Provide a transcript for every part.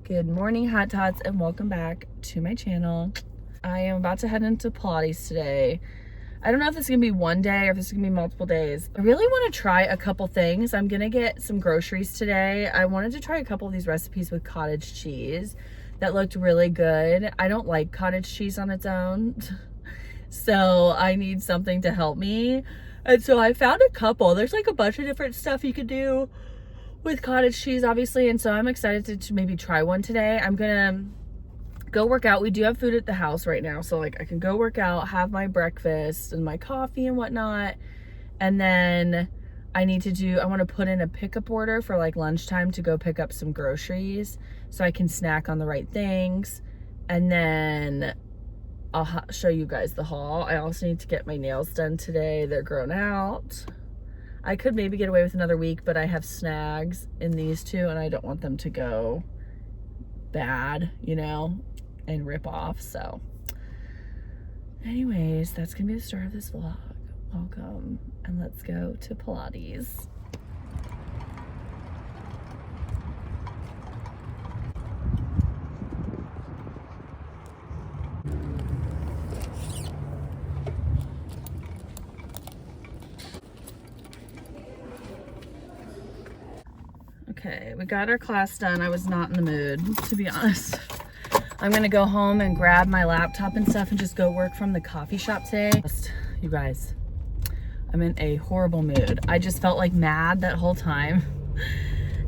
Good morning, Hot Tots, and welcome back to my channel. I am about to head into Pilates today. I don't know if this is gonna be one day or if this is gonna be multiple days. I really want to try a couple things. I'm gonna get some groceries today. I wanted to try a couple of these recipes with cottage cheese that looked really good. I don't like cottage cheese on its own, so I need something to help me. And so I found a couple. There's like a bunch of different stuff you could do with cottage cheese, obviously, and so I'm excited to maybe try one today. I'm gonna go work out. We do have food at the house right now, so like I can go work out, have my breakfast and my coffee and whatnot, and then I want to put in a pickup order for like lunchtime to go pick up some groceries so I can snack on the right things, and then I'll show you guys the haul. I also need to get my nails done today. They're grown out. I could maybe get away with another week, but I have snags in these two and I don't want them to go bad, you know, and rip off. So anyways, that's gonna be the start of this vlog. Welcome, and let's go to Pilates. Okay, we got our class done. I was not in the mood, to be honest. I'm gonna go home and grab my laptop and stuff and just go work from the coffee shop today. You guys, I'm in a horrible mood. I just felt like mad that whole time.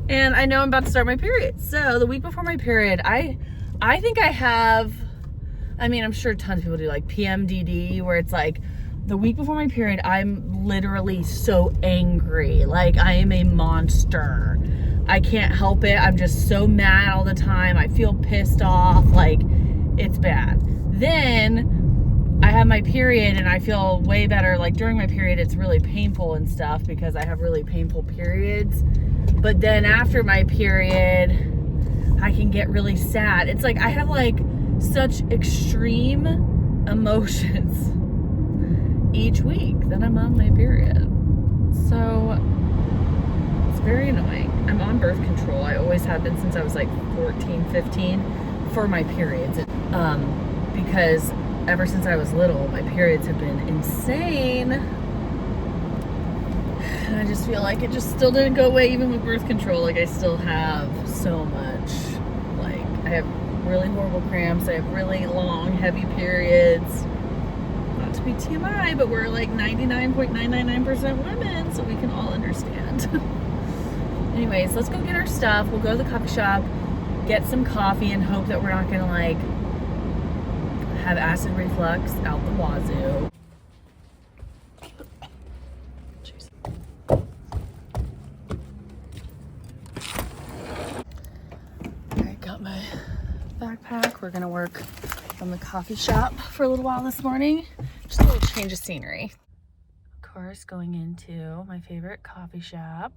And I know I'm about to start my period. So the week before my period, I think I have, I mean, I'm sure tons of people do like PMDD, where it's like the week before my period, I'm literally so angry. Like I am a monster. I can't help it. I'm just so mad all the time. I feel pissed off. Like, it's bad. Then I have my period and I feel way better. Like during my period, it's really painful and stuff because I have really painful periods. But then after my period, I can get really sad. It's like I have like such extreme emotions each week that I'm on my period. So it's very annoying. I'm on birth control. I always have been since I was like 14, 15 for my periods. Because ever since I was little, my periods have been insane. And I just feel like it just still didn't go away even with birth control. Like I still have so much. Like I have really horrible cramps. I have really long, heavy periods. Not to be TMI, but we're like 99.999% women, so we can all understand. Anyways, let's go get our stuff. We'll go to the coffee shop, get some coffee, and hope that we're not gonna like have acid reflux out the wazoo. Jeez. I got my backpack. We're gonna work from the coffee shop for a little while this morning. Just a little change of scenery. Of course, going into my favorite coffee shop.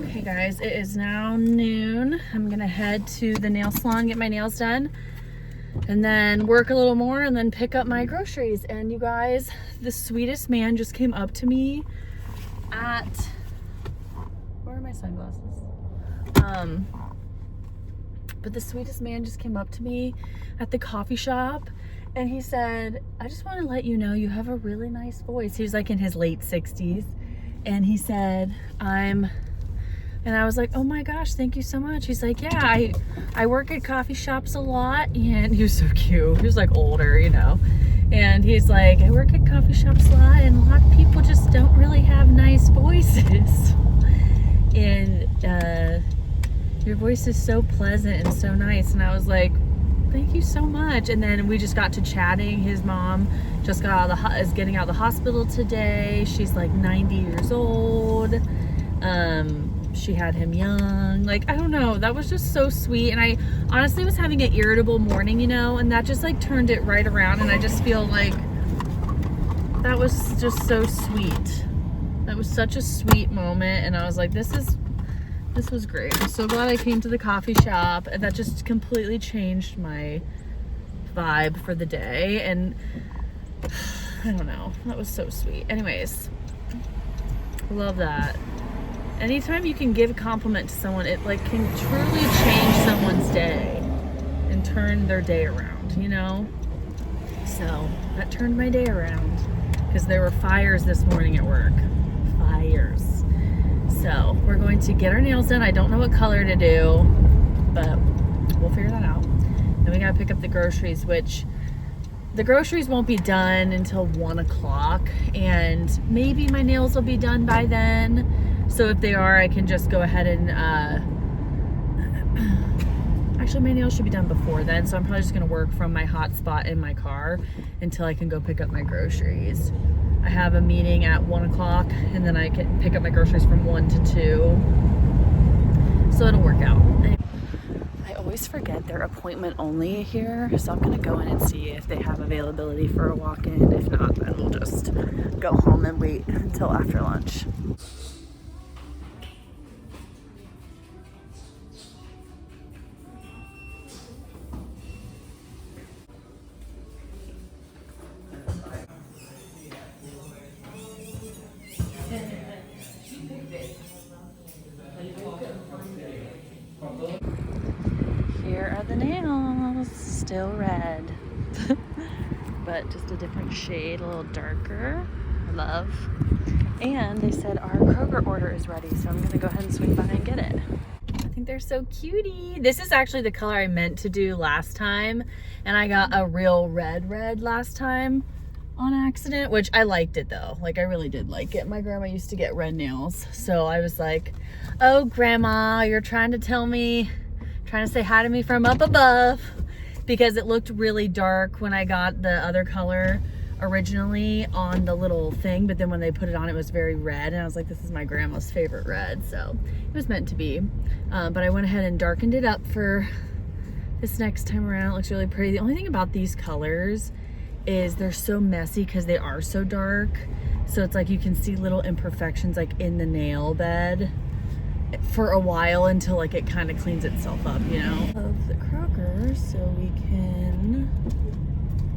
Okay guys, it is now noon. I'm gonna head to the nail salon, get my nails done, and then work a little more and then pick up my groceries. And you guys, the sweetest man just came up to me at, where are my sunglasses? But the sweetest man just came up to me at the coffee shop and he said, I just want to let you know you have a really nice voice. He was like in his late 60s and he said, and I was like, oh my gosh, thank you so much. He's like, yeah, I work at coffee shops a lot. And he was so cute. He was like older, you know. And he's like, I work at coffee shops a lot and a lot of people just don't really have nice voices. And your voice is so pleasant and so nice. And I was like, thank you so much. And then we just got to chatting. His mom just got out is getting out of the hospital today. She's like 90 years old. she had him young. Like, I don't know, that was just so sweet. And I honestly was having an irritable morning, you know, and that just like turned it right around. And I just feel like that was just so sweet. That was such a sweet moment. And I was like, this was great. I'm so glad I came to the coffee shop. And that just completely changed my vibe for the day. And I don't know, that was so sweet. Anyways, love that. Anytime you can give a compliment to someone, it like can truly change someone's day and turn their day around, you know? So that turned my day around because there were fires this morning at work. Fires. So we're going to get our nails done. I don't know what color to do, but we'll figure that out. Then we gotta pick up the groceries, which the groceries won't be done until 1 o'clock, and maybe my nails will be done by then. So if they are, I can just go ahead and actually my nails should be done before then, so I'm probably just gonna work from my hotspot in my car until I can go pick up my groceries. I have a meeting at 1 o'clock, and then I can pick up my groceries from 1 to 2, so it'll work out. I always forget they're appointment only here, so I'm gonna go in and see if they have availability for a walk-in. If not, then we'll just go home and wait until after lunch. Here are the nails, still red, but just a different shade, a little darker. Love. And they said our Kroger order is ready, so I'm gonna go ahead and swing by and get it. I think they're so cutie. This is actually the color I meant to do last time, and I got a real red last time on accident, which I liked it though. Like, I really did like it. My grandma used to get red nails, so I was like, oh grandma, you're trying to say hi to me from up above, because it looked really dark when I got the other color originally on the little thing, but then when they put it on, it was very red, and I was like, this is my grandma's favorite red, so it was meant to be. But I went ahead and darkened it up for this next time around. It looks really pretty. The only thing about these colors is they're so messy because they are so dark, so it's like you can see little imperfections like in the nail bed for a while until like it kind of cleans itself up, you know. Of the Kroger, so we can,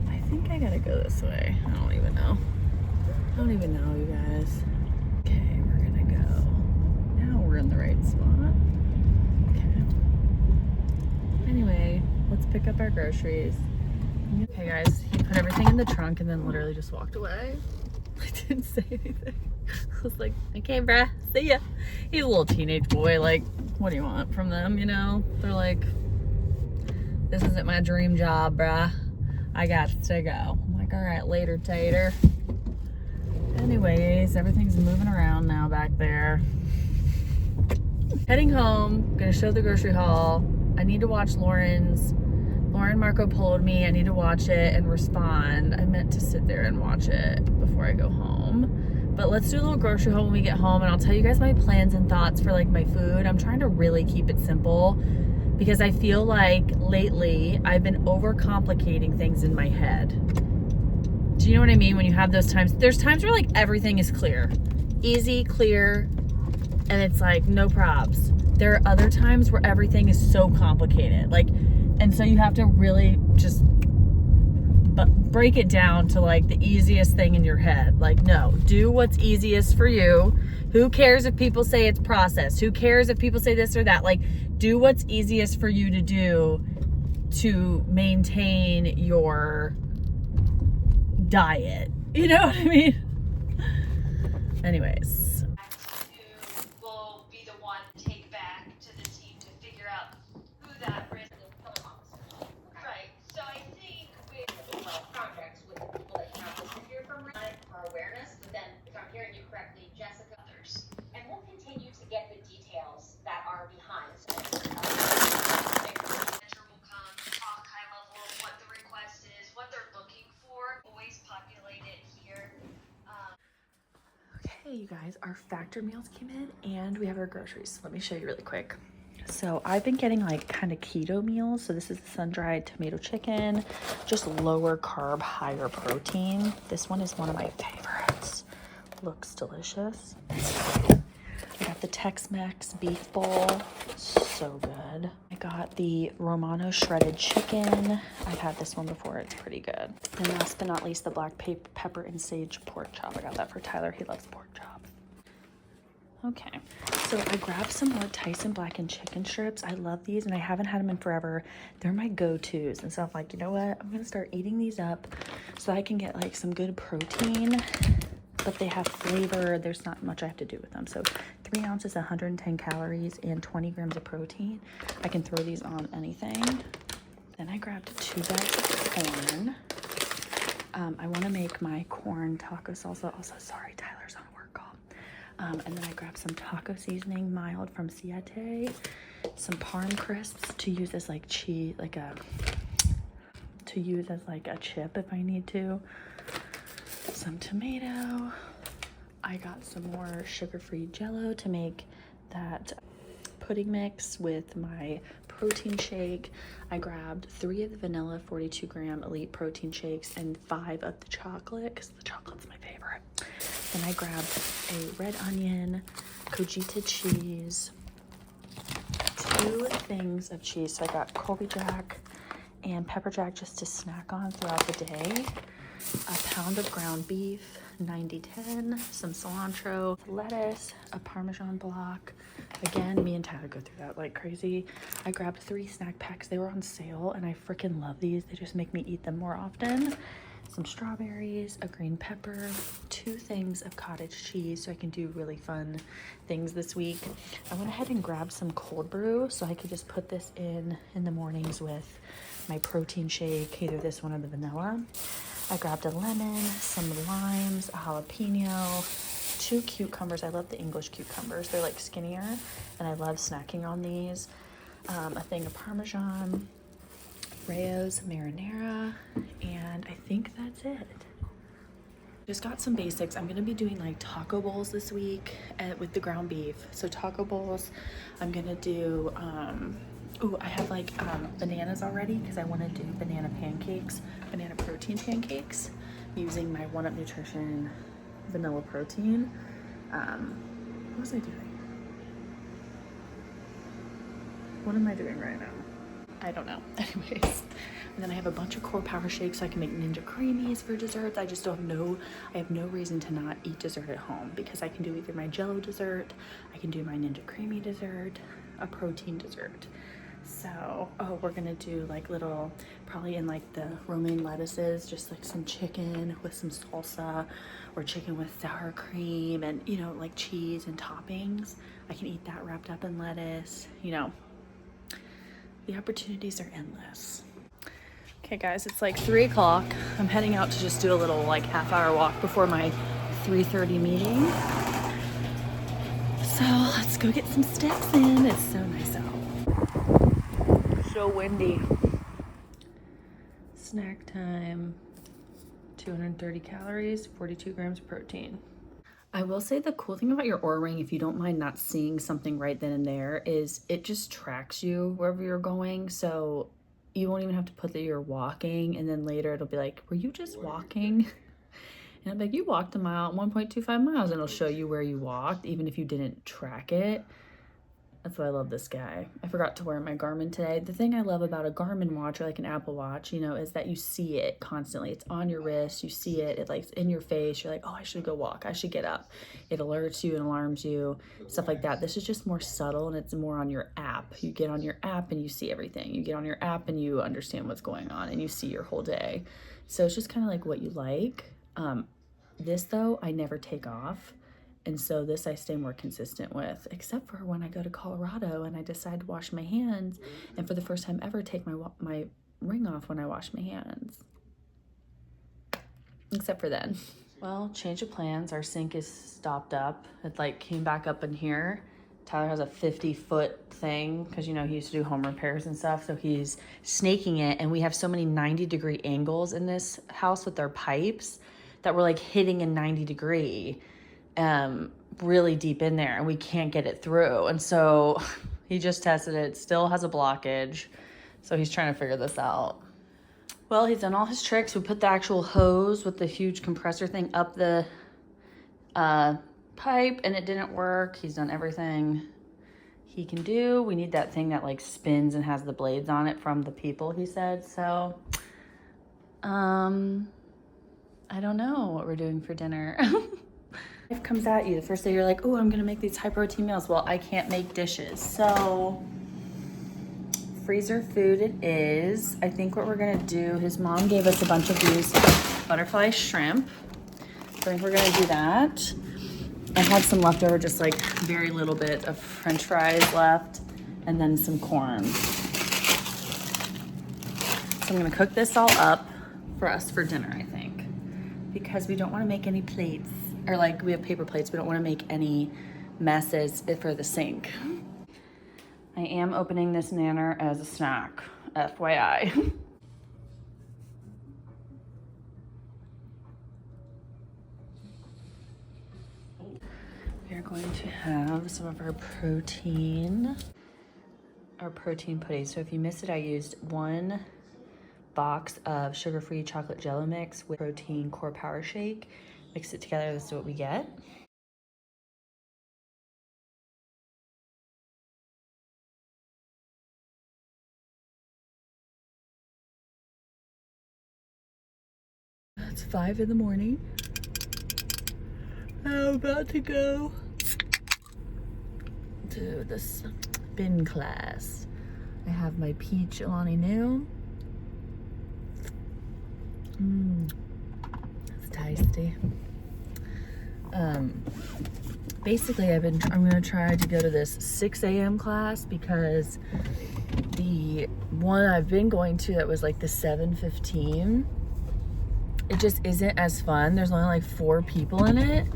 I think I gotta go this way. I don't even know, you guys. Okay, we're gonna go. Now we're in the right spot. Okay. Anyway, let's pick up our groceries. Okay guys, he put everything in the trunk and then literally just walked away. I didn't say anything. I was like, okay, bruh, see ya. He's a little teenage boy. Like, what do you want from them, you know? They're like, this isn't my dream job, bruh. I got to go. I'm like, all right, later, tater. Anyways, everything's moving around now back there. Heading home, gonna show the grocery haul. I need to watch Lauren Marco Polo'd me. I need to watch it and respond. I meant to sit there and watch it before I go home. But let's do a little grocery haul when we get home, and I'll tell you guys my plans and thoughts for like my food. I'm trying to really keep it simple because I feel like lately I've been overcomplicating things in my head. Do you know what I mean? When you have those times, there's times where like everything is clear, easy, clear, and it's like no probs. There are other times where everything is so complicated, like, and so you have to really just break it down to like the easiest thing in your head. Like, no, do what's easiest for you. Who cares if people say it's processed? Who cares if people say this or that? Like, do what's easiest for you to do to maintain your diet. You know what I mean? Anyways. Will be the one to take back to the team to figure out who that risk. Right. So I think with projects with people that have listed here from our awareness, but then if I'm hearing you correctly, Jessica, others. And we'll continue to get the details that are behind. So will come talk high level of what the request is, what they're looking for. Always populate it here. Okay, you guys, our factor meals came in and we have our groceries. Let me show you really quick. So I've been getting like kind of keto meals. So this is the sun-dried tomato chicken, just lower carb, higher protein. This one is one of my favorites. Looks delicious. I got the Tex-Mex beef bowl, so good. I got the Romano shredded chicken. I've had this one before, it's pretty good. And last but not least, the black pepper and sage pork chop. I got that for Tyler, he loves pork chop. Okay, so I grabbed some more Tyson blackened chicken strips. I love these and I haven't had them in forever. They're my go-tos, and so I'm like, you know what? I'm gonna start eating these up so I can get like some good protein, but they have flavor. There's not much I have to do with them. So 3 ounces, 110 calories and 20 grams of protein. I can throw these on anything. Then I grabbed 2 bags of corn. I want to make my corn taco salsa. Also, sorry, Tyler's on a work call. And then I grabbed some taco seasoning, mild from SophiaD, some parm crisps to use as like cheese, to use as like a chip if I need to. Some tomato. I got some more sugar-free Jello to make that pudding mix with my protein shake. I grabbed 3 of the vanilla 42 gram elite protein shakes and 5 of the chocolate because the chocolate's my favorite. Then I grabbed a red onion, cojita cheese, 2 things of cheese. So I got Colby Jack and pepper jack just to snack on throughout the day. A pound of ground beef, 90-10, some cilantro, lettuce, a Parmesan block. Again, me and Tyler go through that like crazy. I grabbed 3 snack packs. They were on sale and I freaking love these. They just make me eat them more often. Some strawberries, a green pepper, 2 things of cottage cheese so I can do really fun things this week. I went ahead and grabbed some cold brew so I could just put this in the mornings with my protein shake, either this one or the vanilla. I grabbed a lemon, some limes, a jalapeno, 2 cucumbers. I love the English cucumbers. They're like skinnier and I love snacking on these. A thing of Parmesan, Rayo's marinara, and I think that's it. Just got some basics. I'm gonna be doing like taco bowls this week with the ground beef. So taco bowls, I'm gonna do, I have like bananas already because I want to do banana pancakes, banana protein pancakes using my 1UP Nutrition vanilla protein. What was I doing? What am I doing right now? I don't know. Anyways, and then I have a bunch of core power shakes so I can make ninja creamies for desserts. I just don't know. I have no reason to not eat dessert at home because I can do either my Jello dessert, I can do my ninja creamy dessert, a protein dessert. So, we're gonna do like little, probably in like the romaine lettuces, just like some chicken with some salsa or chicken with sour cream and, you know, like cheese and toppings. I can eat that wrapped up in lettuce, you know. The opportunities are endless. Okay guys, it's like 3 o'clock. I'm heading out to just do a little like half-hour walk before my 3:30 meeting. So let's go get some steps in. It's so nice out. So windy. Snack time. 230 calories, 42 grams of protein. I will say the cool thing about your Oura Ring, if you don't mind not seeing something right then and there, is it just tracks you wherever you're going. So you won't even have to put that you're walking, and then later it'll be like, were you just walking? And I'm like, you walked a mile, 1.25 miles, and it'll show you where you walked, even if you didn't track it. That's why I love this guy. I forgot to wear my Garmin today. The thing I love about a Garmin watch or like an Apple Watch, you know, is that you see it constantly. It's on your wrist. You see it. It like in your face. You're like, oh, I should go walk. I should get up. It alerts you and alarms you, stuff like that. This is just more subtle and it's more on your app. You get on your app and you see everything. You get on your app and you understand what's going on and you see your whole day. So it's just kind of like what you like. This though, I never take off. And so this I stay more consistent with, except for when I go to Colorado and I decide to wash my hands and for the first time ever take my ring off when I wash my hands. Except for then. Well, change of plans. Our sink is stopped up. It like came back up in here. Tyler has a 50-foot thing because, you know, he used to do home repairs and stuff. So he's snaking it. And we have so many 90-degree angles in this house with our pipes that we're like hitting a 90-degree. really deep in there and we can't get it through. And so he just tested it, still has a blockage. So he's trying to figure this out. Well, he's done all his tricks. We put the actual hose with the huge compressor thing up the pipe and it didn't work. He's done everything he can do. We need that thing that like spins and has the blades on it from the people, he said. So, I don't know what we're doing for dinner. Life comes at you. The first day you're like, oh, I'm gonna make these high protein meals. Well, I can't make dishes. So freezer food it is. I think what we're gonna do, his mom gave us a bunch of these butterfly shrimp. So I think we're gonna do that. I had some leftover, just like very little bit of French fries left and then some corn. So I'm gonna cook this all up for us for dinner, I think, because we don't wanna make any plates, or like we have paper plates. We don't wanna make any messes for the sink. I am opening this nanner as a snack, FYI. We are going to have some of our protein pudding. So if you missed it, I used 1 box of sugar-free chocolate jello mix with protein core power shake. Mix it together, this is what we get. It's 5 in the morning. I'm about to go to the spin class. I have my peach Alani Nu. It's tasty. Basically I'm gonna try to go to this 6 a.m. class because the one I've been going to that was like the 7:15, it just isn't as fun. There's only like 4 people in it.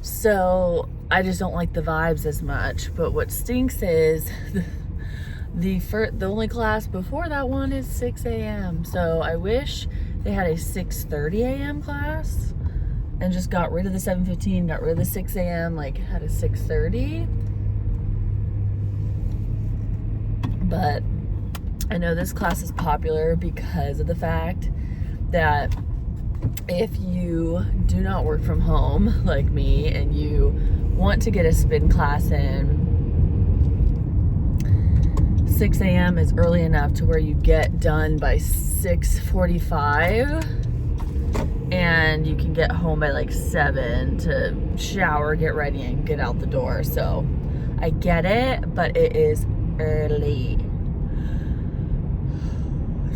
So I just don't like the vibes as much. But what stinks is the only class before that one is 6 a.m. So I wish they had a 6:30 a.m. class and just got rid of the 7:15, got rid of the 6 a.m., like had a 6:30. But I know this class is popular because of the fact that if you do not work from home like me and you want to get a spin class in, 6 a.m. is early enough to where you get done by 6:45 and you can get home by like 7 to shower, get ready, and get out the door. So I get it, but it is early.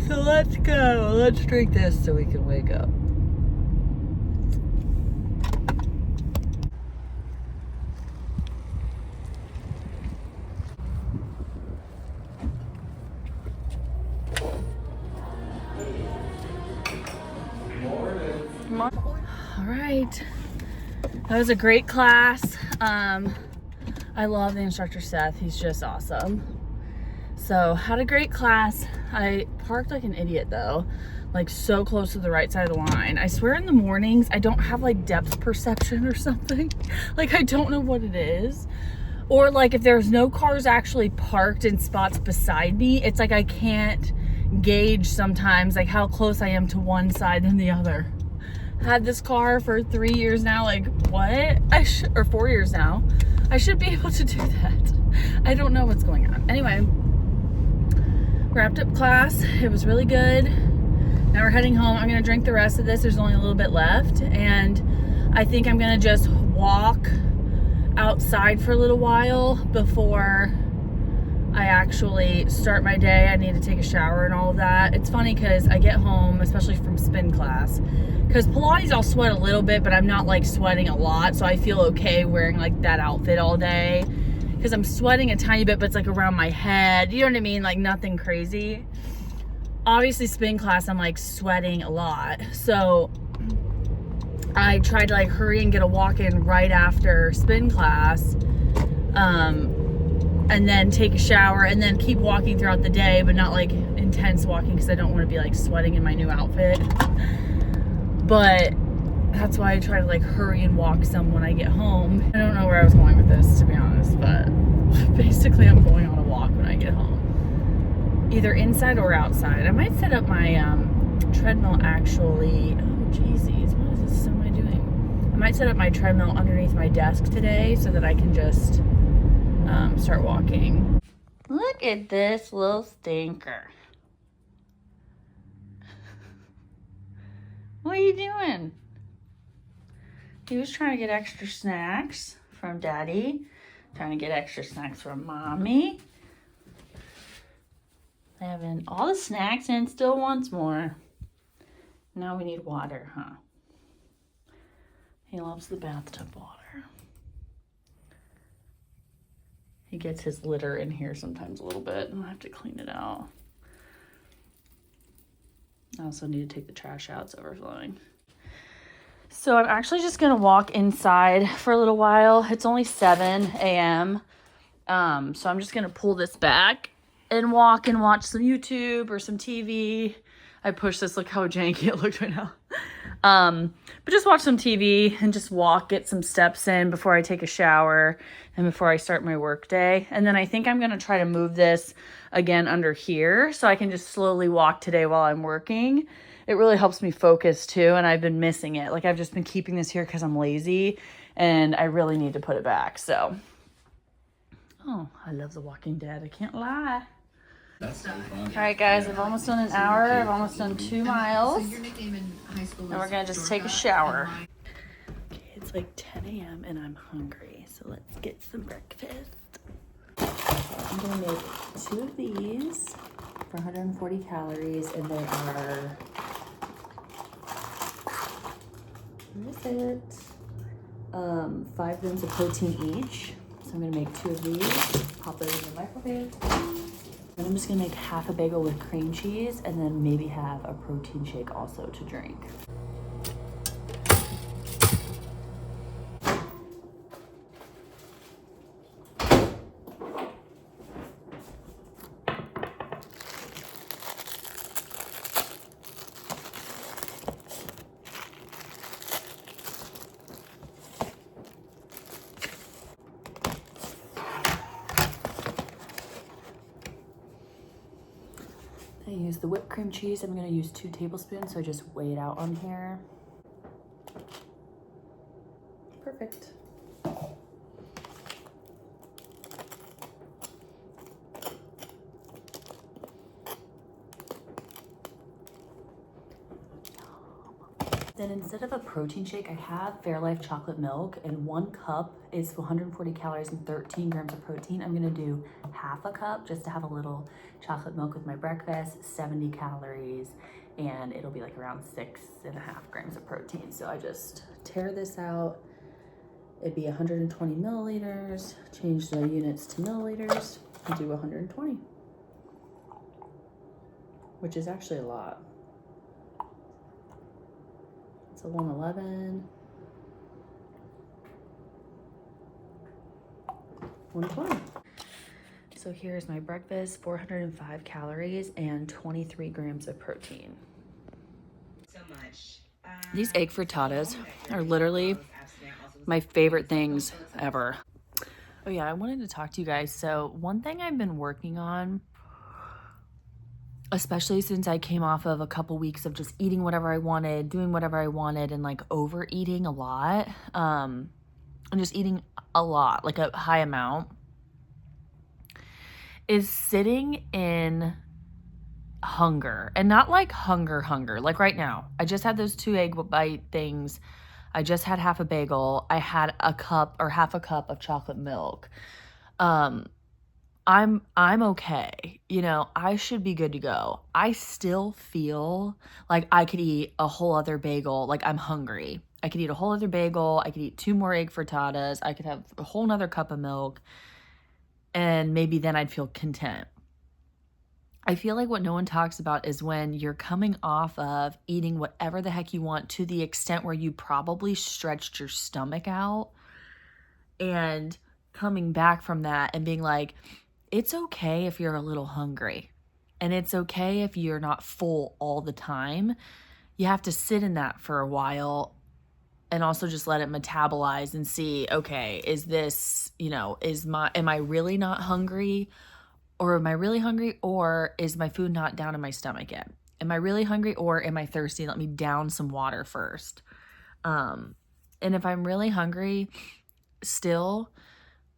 So let's go. Let's drink this so we can wake up. All right, that was a great class. I love the instructor Seth, he's just awesome. So had a great class. I parked like an idiot though, like so close to the right side of the line. I swear in the mornings I don't have like depth perception or something. Like I don't know what it is. Or like if there's no cars actually parked in spots beside me, it's like I can't gauge sometimes like how close I am to one side than the other. Had this car for 3 years now, like what? Or 4 years now. I should be able to do that. I don't know what's going on. Anyway, wrapped up class. It was really good. Now we're heading home. I'm gonna drink the rest of this. There's only a little bit left. And I think I'm gonna just walk outside for a little while before I actually start my day. I need to take a shower and all of that. It's funny because I get home, especially from spin class, because Pilates I'll sweat a little bit, but I'm not like sweating a lot, so I feel okay wearing like that outfit all day because I'm sweating a tiny bit, but it's like around my head, you know what I mean, like nothing crazy. Obviously spin class I'm like sweating a lot, so I tried to like hurry and get a walk in right after spin class, and then take a shower and then keep walking throughout the day, but not like intense walking because I don't want to be like sweating in my new outfit. But that's why I try to like hurry and walk some when I get home. I don't know where I was going with this, to be honest, but basically I'm going on a walk when I get home. Either inside or outside. I might set up my treadmill actually. Oh, jeezies, what is this? Am I doing? I might set up my treadmill underneath my desk today so that I can just start walking. Look at this little stinker. What are you doing? He was trying to get extra snacks from Daddy, trying to get extra snacks from Mommy. Having all the snacks and still wants more. Now we need water, huh? He loves the bathtub water. He gets his litter in here sometimes a little bit, and I have to clean it out. I also need to take the trash out, it's overflowing. So I'm actually just gonna walk inside for a little while. It's only 7 a.m. So I'm just gonna pull this back and walk and watch some YouTube or some TV. I pushed this, look how janky it looked right now. But just watch some TV and just walk, get some steps in before I take a shower and before I start my work day. And then I think I'm gonna try to move this again under here so I can just slowly walk today while I'm working. It really helps me focus too, and I've been missing it. Like I've just been keeping this here because I'm lazy and I really need to put it back, so. Oh, I love The Walking Dead, I can't lie. That's so fun. All right, guys, I've almost done an hour. I've almost done 2 miles. So your nickname in high school And we're gonna just take a shower. Okay, it's like 10 a.m. and I'm hungry, so let's get some breakfast. I'm gonna make 2 of these for 140 calories, and they are, what is it? 5 grams of protein each. So I'm gonna make 2 of these, pop those in the microwave. And I'm just gonna make half a bagel with cream cheese and then maybe have a protein shake also to drink. I use the whipped cream cheese. I'm gonna use 2 tablespoons, so I just weigh it out on here. Perfect. Then instead of a protein shake, I have Fairlife chocolate milk, and 1 cup is 140 calories and 13 grams of protein. I'm gonna do half a cup just to have a little chocolate milk with my breakfast, 70 calories, and it'll be like around 6.5 grams of protein. So I just tear this out. It'd be 120 milliliters, change the units to milliliters, and do 120, which is actually a lot. So 111, 120. So here's my breakfast, 405 calories and 23 grams of protein. so much. These egg frittatas are literally my favorite things ever. Oh yeah, I wanted to talk to you guys. So one thing I've been working on, especially since I came off of a couple weeks of just eating whatever I wanted, doing whatever I wanted, and like overeating a lot, and just eating a lot, like a high amount, is sitting in hunger. And not like hunger, like right now. I just had those 2 egg bite things. I just had half a bagel. I had a cup or half a cup of chocolate milk. I'm okay. You know, I should be good to go. I still feel like I could eat a whole other bagel. Like I'm hungry. I could eat a whole other bagel. I could eat 2 more egg frittatas. I could have a whole nother cup of milk. And maybe then I'd feel content. I feel like what no one talks about is when you're coming off of eating whatever the heck you want to the extent where you probably stretched your stomach out, and coming back from that and being like, it's okay if you're a little hungry, and it's okay if you're not full all the time. You have to sit in that for a while and also just let it metabolize and see, okay, is this, you know, am I really not hungry, or am I really hungry, or is my food not down in my stomach yet? Am I really hungry, or am I thirsty? Let me down some water first. And if I'm really hungry, still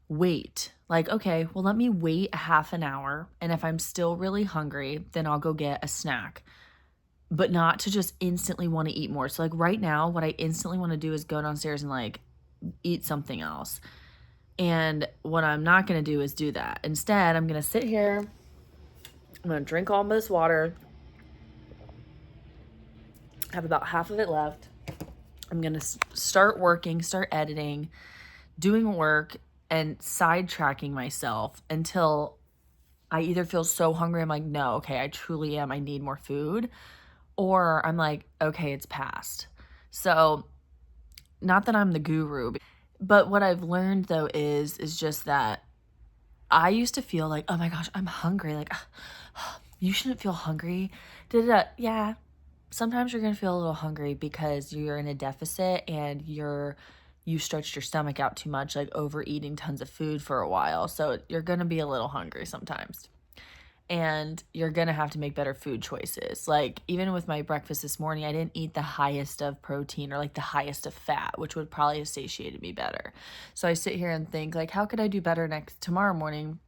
wait. Like, okay, well, let me wait a half an hour. And if I'm still really hungry, then I'll go get a snack, but not to just instantly want to eat more. So like right now, what I instantly want to do is go downstairs and like eat something else. And what I'm not going to do is do that. Instead, I'm going to sit here. I'm going to drink all this water. Have about half of it left. I'm going to start working, start editing, doing work, and sidetracking myself until I either feel so hungry, I'm like, no, okay, I truly am. I need more food. Or I'm like, okay, it's past. So not that I'm the guru, but what I've learned though is just that I used to feel like, oh my gosh, I'm hungry. Like, you shouldn't feel hungry. Yeah, sometimes you're going to feel a little hungry because you're in a deficit and you stretched your stomach out too much, like overeating tons of food for a while. So you're going to be a little hungry sometimes. And you're going to have to make better food choices. Like even with my breakfast this morning, I didn't eat the highest of protein or like the highest of fat, which would probably have satiated me better. So I sit here and think like, how could I do better tomorrow morning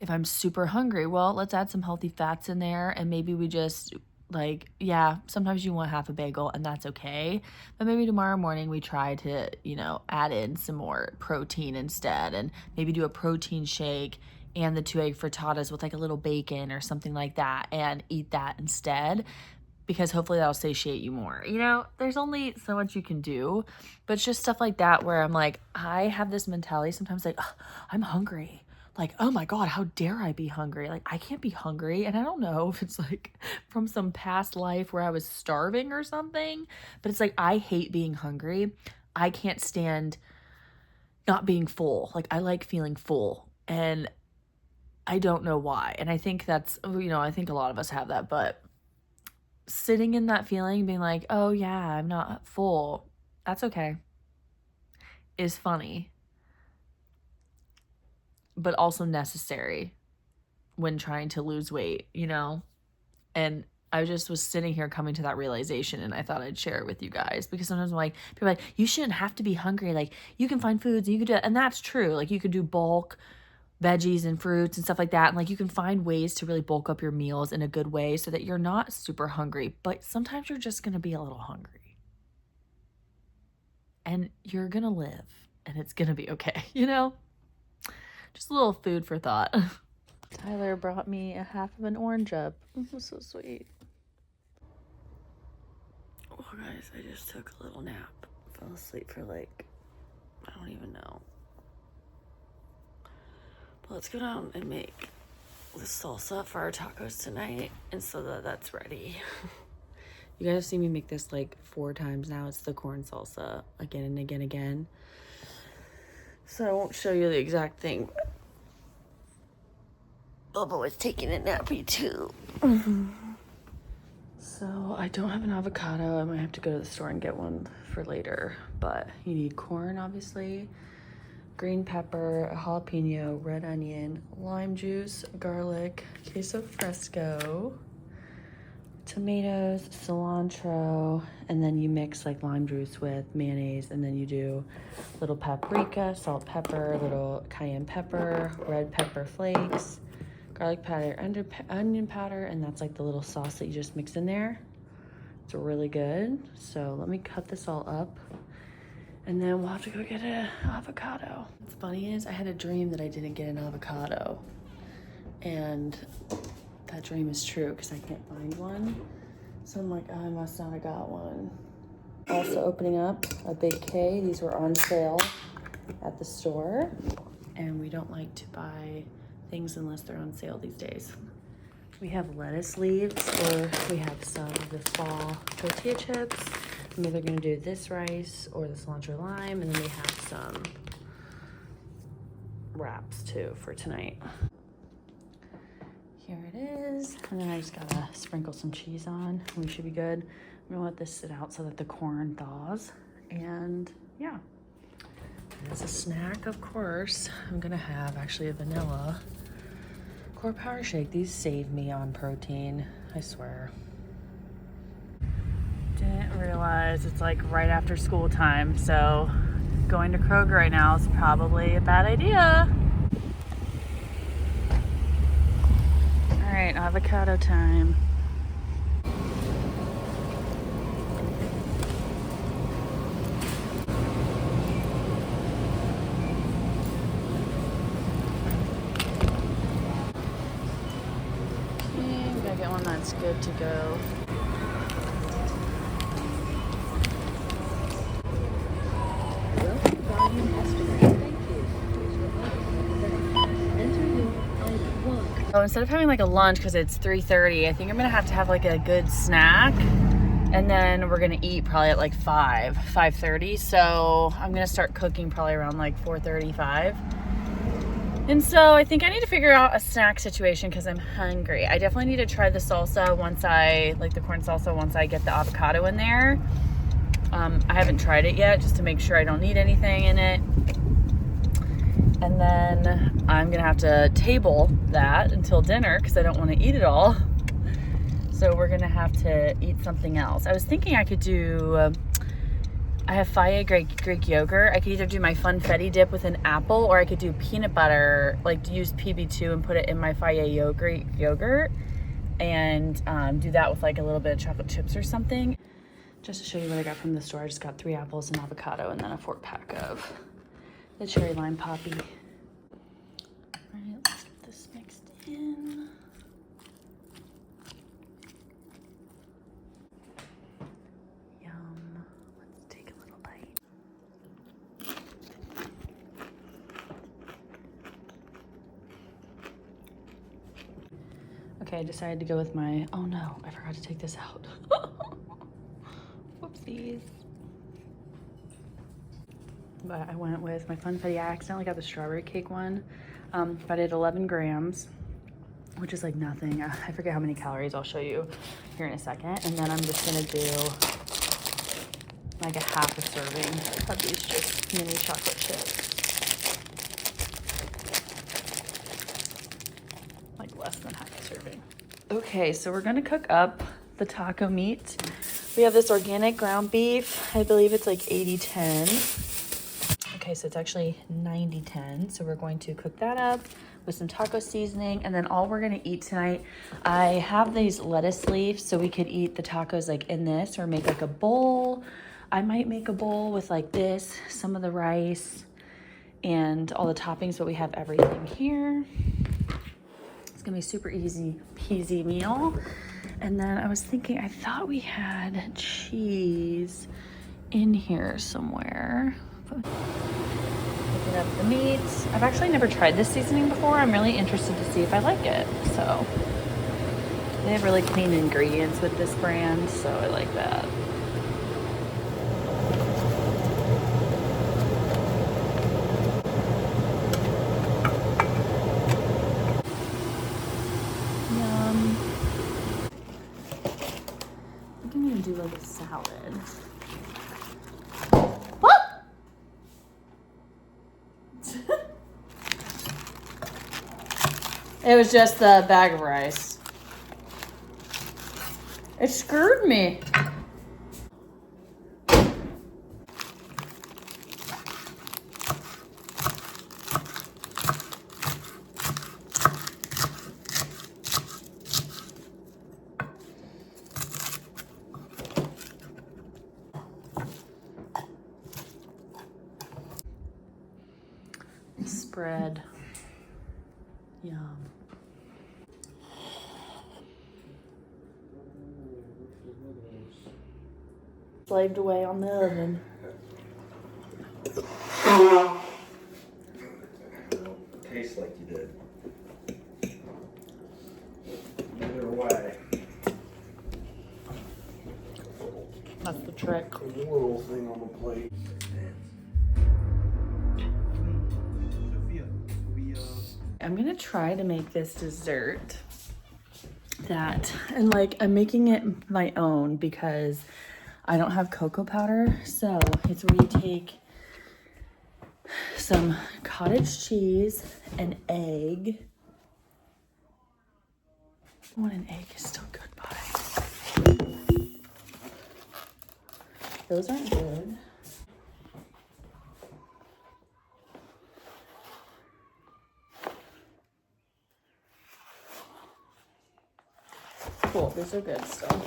if I'm super hungry? Well, let's add some healthy fats in there, and maybe we just like, yeah, sometimes you want half a bagel and that's okay. But maybe tomorrow morning we try to, you know, add in some more protein instead, and maybe do a protein shake and the 2 egg frittatas with like a little bacon or something like that, and eat that instead, because hopefully that'll satiate you more. You know, there's only so much you can do, but it's just stuff like that where I'm like, I have this mentality sometimes like, oh, I'm hungry. Like, oh my God, how dare I be hungry? Like, I can't be hungry. And I don't know if it's like from some past life where I was starving or something, but it's like, I hate being hungry. I can't stand not being full. Like, I like feeling full, and I don't know why. And I think that's, you know, I think a lot of us have that, but sitting in that feeling, being like, oh yeah, I'm not full, that's okay, is funny, but also necessary when trying to lose weight, you know? And I just was sitting here coming to that realization, and I thought I'd share it with you guys, because sometimes I'm like, people are like, you shouldn't have to be hungry. Like, you can find foods and you could do it. And that's true. Like, you could do bulk veggies and fruits and stuff like that. And like, you can find ways to really bulk up your meals in a good way so that you're not super hungry, but sometimes you're just going to be a little hungry, and you're going to live, and it's going to be okay. You know, just a little food for thought. Tyler brought me a half of an orange up. It was so sweet. Well, guys, I just took a little nap. Fell asleep for like, I don't even know. But let's go down and make the salsa for our tacos tonight, and so that's ready. You guys have seen me make this like 4 times now. It's the corn salsa again and again and again. So I won't show you the exact thing. Bobo is taking a nappy too. So I don't have an avocado. I might have to go to the store and get one for later. But you need corn, obviously, green pepper, a jalapeno, red onion, lime juice, garlic, queso fresco, tomatoes, cilantro, and then you mix like lime juice with mayonnaise, and then you do little paprika, salt, pepper, little cayenne pepper, red pepper flakes, garlic powder, onion powder, and that's like the little sauce that you just mix in there. It's really good. So let me cut this all up, and then we'll have to go get an avocado. What's funny is I had a dream that I didn't get an avocado, and that dream is true because I can't find one. So I'm like, oh, I must not have got one. Also opening up a big K. These were on sale at the store, and we don't like to buy things unless they're on sale these days. We have lettuce leaves, or we have some of the fall tortilla chips. I'm either gonna do this rice or the cilantro lime, and then we have some wraps too for tonight. Here it is. And then I just gotta sprinkle some cheese on. We should be good. I'm gonna let this sit out so that the corn thaws. And yeah. As a snack, of course, I'm gonna have actually a vanilla Core Power Shake. These save me on protein, I swear. Didn't realize it's like right after school time, so going to Kroger right now is probably a bad idea. All right, avocado time. Okay, we gotta get one that's good to go. So instead of having like a lunch, because it's 3:30, I think I'm gonna have to have like a good snack, and then we're gonna eat probably at like 5:30. So I'm gonna start cooking probably around like 4:35. And so I think I need to figure out a snack situation because I'm hungry. I definitely need to try the salsa once I, like the corn salsa, once I get the avocado in there. I haven't tried it yet just to make sure I don't need anything in it. And then I'm gonna have to table that until dinner because I don't want to eat it all. So we're gonna have to eat something else. I was thinking I could do, I have Faya Greek yogurt. I could either do my funfetti dip with an apple, or I could do peanut butter, like use PB2 and put it in my Faya yogurt and do that with like a little bit of chocolate chips or something. Just to show you what I got from the store, I just got 3 apples, an avocado, and then a 4-pack of the cherry lime poppy. All right, let's get this mixed in. Yum. Let's take a little bite. Okay, I decided to go with my, oh no, I forgot to take this out. Whoopsies. But I went with my funfetti. I accidentally got the strawberry cake one, but I did 11 grams, which is like nothing. I forget how many calories. I'll show you here in a second. And then I'm just gonna do like a half a serving of these just mini chocolate chips. Like less than half a serving. Okay, so we're gonna cook up the taco meat. We have this organic ground beef. I believe it's like 80-10. Okay, so it's actually 90-10. So we're going to cook that up with some taco seasoning. And then all we're gonna eat tonight, I have these lettuce leaves, so we could eat the tacos like in this or make like a bowl. I might make a bowl with like this, some of the rice and all the toppings, but we have everything here. It's gonna be a super easy peasy meal. And then I was thinking, I thought we had cheese in here somewhere. Picking up the meat. I've actually never tried this seasoning before. I'm really interested to see if I like it. So they have really clean ingredients with this brand, so I like that. Yum. I can even do like a salad. It was just the bag of rice. It screwed me. Spread. Yum. Slaved away on the oven. Tastes like you did. Either way. That's the trick. The little thing on the plate. Sophia, I'm gonna try to make this dessert that. And like, I'm making it my own because I don't have cocoa powder. So it's where you take some cottage cheese, an egg. Oh, an egg is still good, bye. Those aren't good. Cool, these are good still.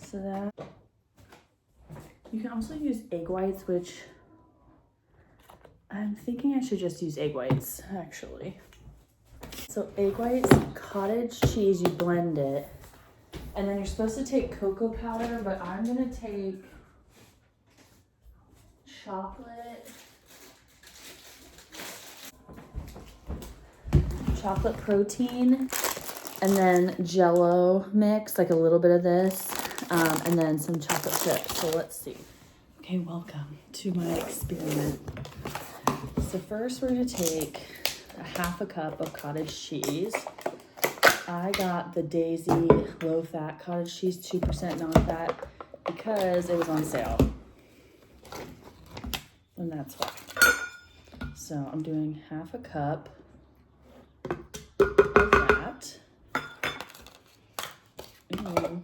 So that, you can also use egg whites, which I'm thinking I should just use egg whites, actually. So egg whites, cottage cheese, you blend it. And then you're supposed to take cocoa powder, but I'm gonna take chocolate protein, and then Jello mix, like a little bit of this, and then some chocolate chips. So let's see. Okay, welcome to my experiment. So first we're gonna take a half a cup of cottage cheese. I got the Daisy low-fat cottage cheese, 2% non-fat, because it was on sale. And that's why. So I'm doing half a cup of that. Ooh.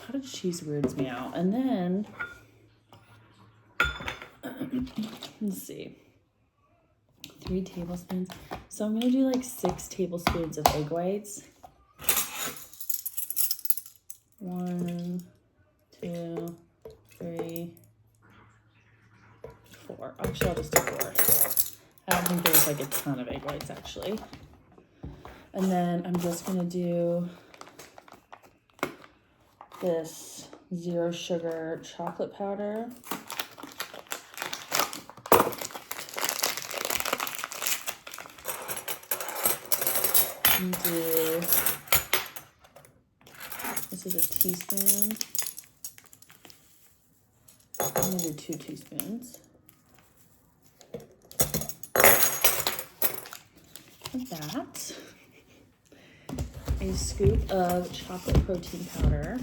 Cottage cheese weirds me out. And then, let's see, 3 tablespoons. So I'm gonna do like 6 tablespoons of egg whites. 1, 2, 3, 4. Actually, I'll just do 4. I don't think there's like a ton of egg whites actually. And then I'm just gonna do this 0 sugar chocolate powder. And do, this is a teaspoon. I'm gonna do 2 teaspoons. Of that. A scoop of chocolate protein powder.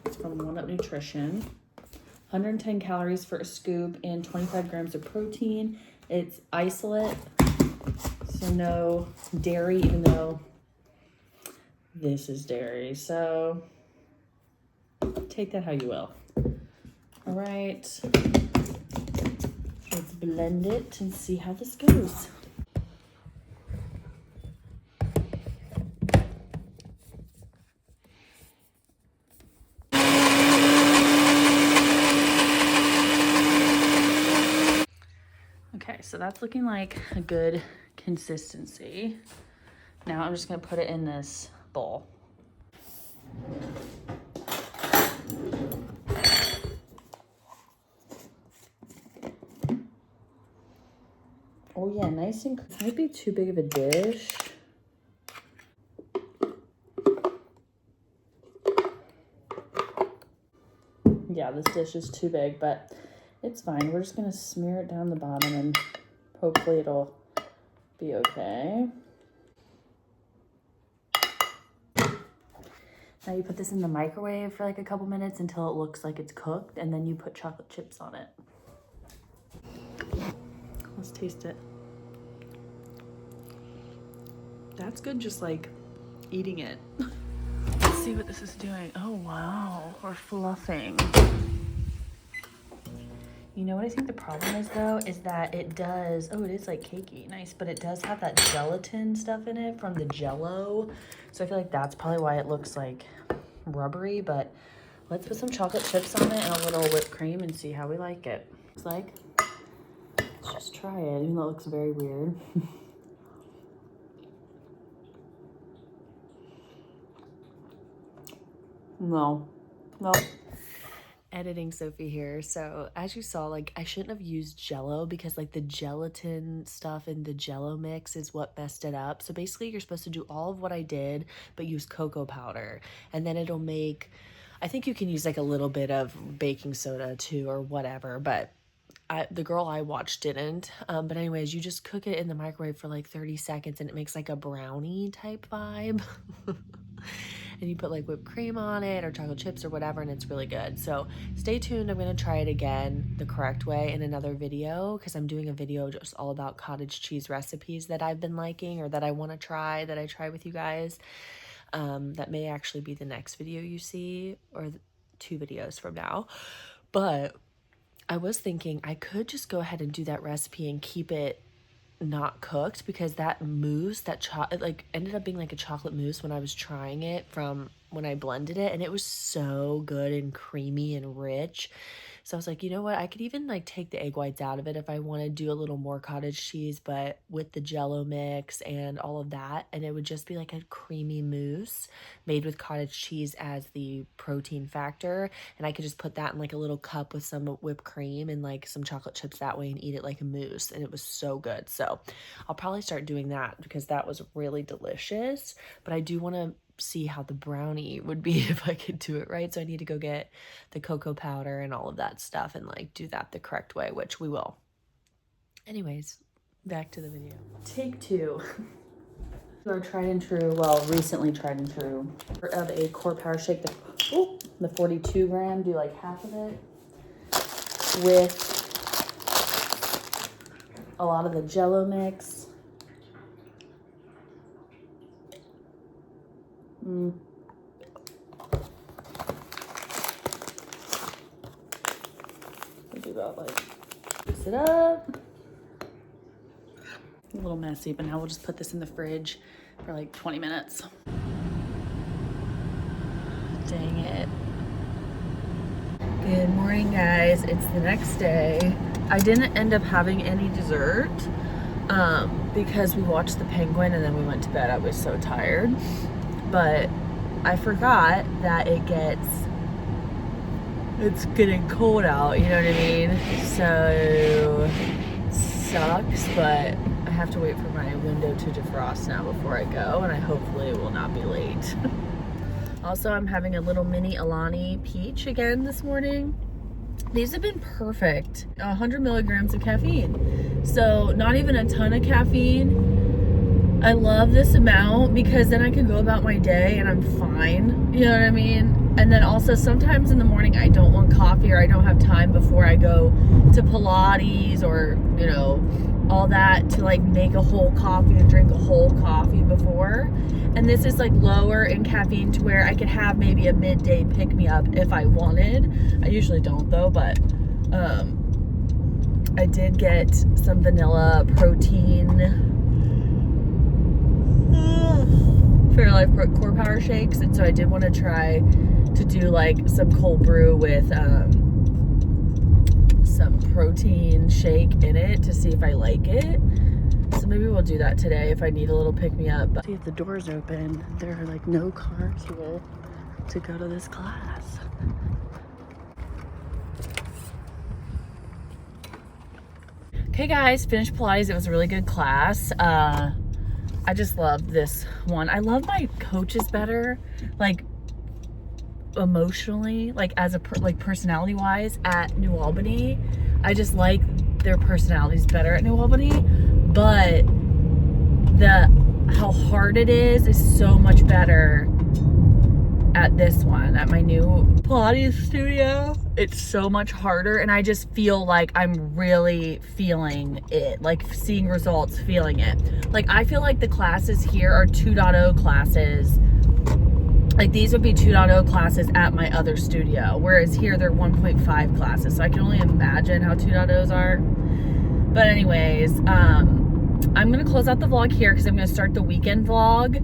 It's from One Up Nutrition. 110 calories for a scoop and 25 grams of protein. It's isolate, so no dairy, even though this is dairy. So take that how you will. All right, let's blend it and see how this goes. Okay, so that's looking like a good consistency. Now I'm just gonna put it in this bowl. Oh yeah, nice and, might be too big of a dish. Yeah, this dish is too big, but it's fine. We're just gonna smear it down the bottom and hopefully it'll be okay. Now you put this in the microwave for like a couple minutes until it looks like it's cooked, and then you put chocolate chips on it. Let's taste it. That's good, just like eating it. Let's see what this is doing. Oh wow, we're fluffing. You know what I think the problem is though, is that it does, oh, it is like cakey, nice, but it does have that gelatin stuff in it from the Jello. So I feel like that's probably why it looks like rubbery, but let's put some chocolate chips on it and a little whipped cream and see how we like it. It's like, let's just try it, even though it looks very weird. No. Editing Sophie here. So as you saw, like I shouldn't have used Jello because like the gelatin stuff in the Jello mix is what messed it up. So basically you're supposed to do all of what I did, but use cocoa powder, and then it'll make, I think you can use like a little bit of baking soda too or whatever, but the girl I watched didn't. But anyways, you just cook it in the microwave for like 30 seconds and it makes like a brownie type vibe. And you put like whipped cream on it or chocolate chips or whatever, and it's really good. So stay tuned. I'm going to try it again the correct way in another video, because I'm doing a video just all about cottage cheese recipes that I've been liking or that I want to try, that I try with you guys. That may actually be the next video you see, or 2 videos from now. But I was thinking I could just go ahead and do that recipe and keep it not cooked, because that mousse, it like ended up being like a chocolate mousse when I was trying it from when I blended it, and it was so good and creamy and rich. So I was like, you know what, I could even like take the egg whites out of it if I want to do a little more cottage cheese, but with the Jello mix and all of that, and it would just be like a creamy mousse made with cottage cheese as the protein factor, and I could just put that in like a little cup with some whipped cream and like some chocolate chips that way and eat it like a mousse, and it was so good. So I'll probably start doing that because that was really delicious, but I do want to see how the brownie would be if I could do it right. So I need to go get the cocoa powder and all of that stuff and like do that the correct way, which we will. Anyways, back to the video. Take 2. Our tried and true, well, recently tried and true of a core power shake. The 42 gram, do like half of it with a lot of the Jello mix. We'll do about like mix it up. A little messy, but now we'll just put this in the fridge for like 20 minutes. Dang it. Good morning, guys. It's the next day. I didn't end up having any dessert because we watched the penguin and then we went to bed. I was so tired. But I forgot that it's getting cold out, you know what I mean? So, sucks, but I have to wait for my window to defrost now before I go, and I hopefully will not be late. Also, I'm having a little mini Alani peach again this morning. These have been perfect. 100 milligrams of caffeine. So, not even a ton of caffeine. I love this amount because then I can go about my day and I'm fine. You know what I mean? And then also sometimes in the morning I don't want coffee, or I don't have time before I go to Pilates or, you know, all that to like make a whole coffee and drink a whole coffee before. And this is like lower in caffeine to where I could have maybe a midday pick-me-up if I wanted. I usually don't though, but I did get some vanilla protein Fairlife Core Power Shakes, and so I did want to try to do like some cold brew with some protein shake in it to see if I like it. So maybe we'll do that today if I need a little pick-me-up. But see if the door's open. There are like no cars here to go to this class. Okay guys, finished Pilates. It was a really good class. I just love this one. I love my coaches better, like emotionally, like as a personality wise at New Albany. I just like their personalities better at New Albany, but how hard it is so much better at this one, at my new Pilates studio. It's so much harder, and I just feel like I'm really feeling it, like seeing results, feeling it. Like I feel like the classes here are 2.0 classes. Like these would be 2.0 classes at my other studio, whereas here they're 1.5 classes. So I can only imagine how 2.0s are. But anyways, I'm gonna close out the vlog here because I'm gonna start the weekend vlog.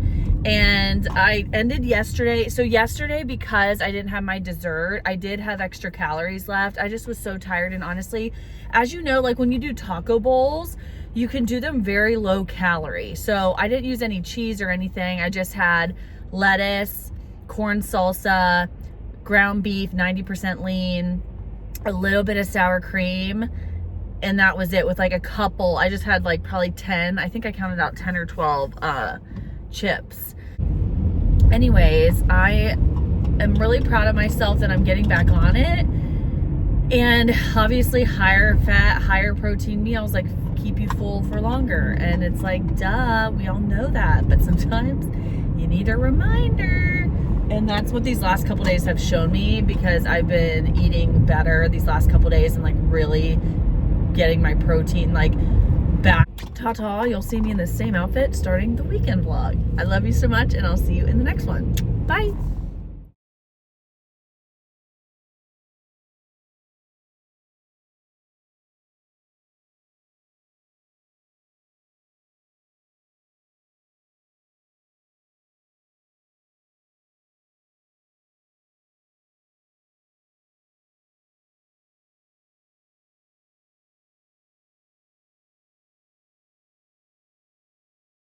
And I ended yesterday. So yesterday, because I didn't have my dessert, I did have extra calories left. I just was so tired. And honestly, as you know, like when you do taco bowls, you can do them very low calorie. So I didn't use any cheese or anything. I just had lettuce, corn salsa, ground beef, 90% lean, a little bit of sour cream, and that was it, with like a couple. I just had like probably 10, I think I counted out 10 or 12 chips. Anyways, I am really proud of myself that I'm getting back on it. And obviously higher fat, higher protein meals like keep you full for longer. And it's like, duh, we all know that. But sometimes you need a reminder. And that's what these last couple days have shown me, because I've been eating better these last couple days and like really getting my protein like back. Ta-ta, you'll see me in the same outfit starting the weekend vlog. I love you so much, and I'll see you in the next one. Bye.